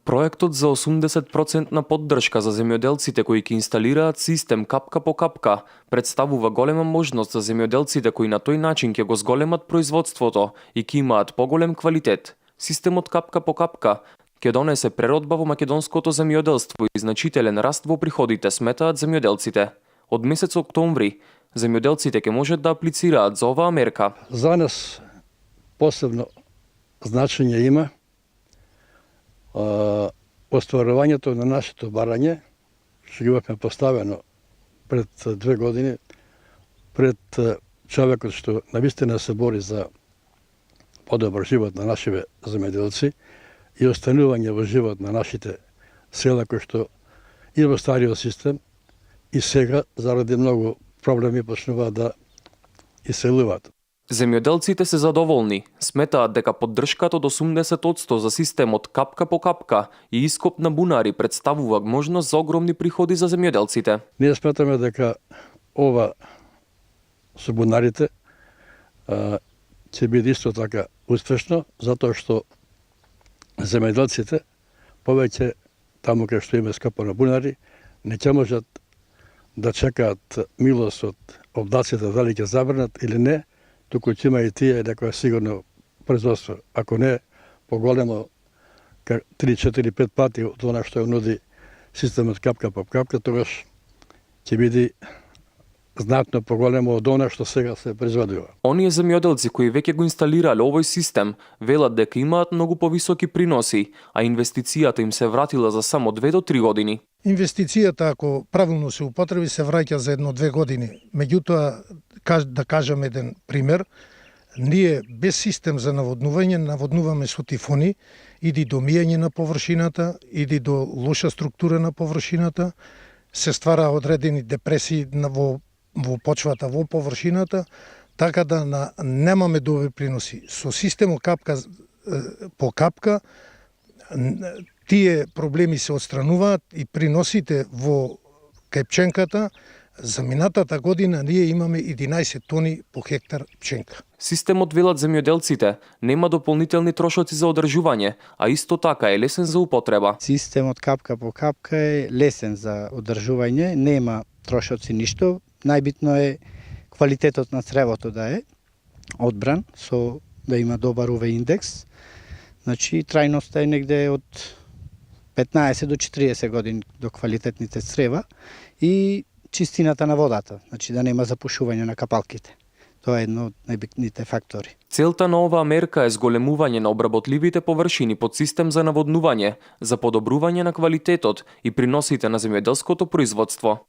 Проектот за 80% поддршка за земјоделците кои ќе инсталираат систем капка по капка представува голема можност за земјоделците кои на тој начин ќе го зголемат производството и ќе имаат поголем квалитет. Системот капка по капка ќе донесе преродба во македонското земјоделство и значителен раст во приходите, сметаат земјоделците. Од месец октомври земјоделците ќе можат да аплицираат за оваа мерка. За нас посебно значење има остварувањето на нашето барање, што го имавме поставено пред 2 години, пред човекот што навистина се бори за подобар живот на нашите земјоделци и останување во живот на нашите села кои што и во стариот систем и сега заради многу проблеми почнуваат да иселуваат. Земјоделците се задоволни, сметаат дека поддршката од 80% за системот капка по капка и ископ на бунари представува можност за огромни приходи за земјоделците. Ние сметаме дека ова со бунарите ќе биде исто така успешно, затоа што земјоделците повеќе таму кај што има скапа на бунари не ќе можат да чекаат милост од обдаците дали ќе забранат или не, туку ќе има и тие дека сигурно производство, ако не поголемо 3-4-5 пати од она што ја нуди системот капка по капка, тогаш ќе биде знатно поголемо од она што сега се произведува. Оние земјоделци кои веќе го инсталирале овој систем велат дека имаат многу повисоки приноси, а инвестицијата им се вратила за само 2 до 3 години. Инвестицијата, ако правилно се употреби, се враќа за 1-2 години. Меѓутоа, да кажам еден пример, ние без систем за наводнување наводнуваме со тифони, иди до мијање на површината, иди до лоша структура на површината, се ствара одредени депресии во почвата, во површината, така да немаме добри приноси. Со системот капка по капка, тие проблеми се отстрануваат и приносите во кај пченката. За минатата година ние имаме 11 тони по хектар пченка. Системот, велат земјоделците, нема дополнителни трошоци за одржување, а исто така е лесен за употреба. Системот капка по капка е лесен за одржување, нема трошоци ништо. Најбитно е квалитетот на цревото да е одбран, со да има добар УВ индекс. Значи, трајноста е негде од 15 до 40 години до квалитетните црева и чистината на водата, значи да нема запушување на капалките. Тоа е едно од најбитните фактори. Целта на оваа мерка е зголемување на обработливите површини под систем за наводнување, за подобрување на квалитетот и приносите на земјоделското производство.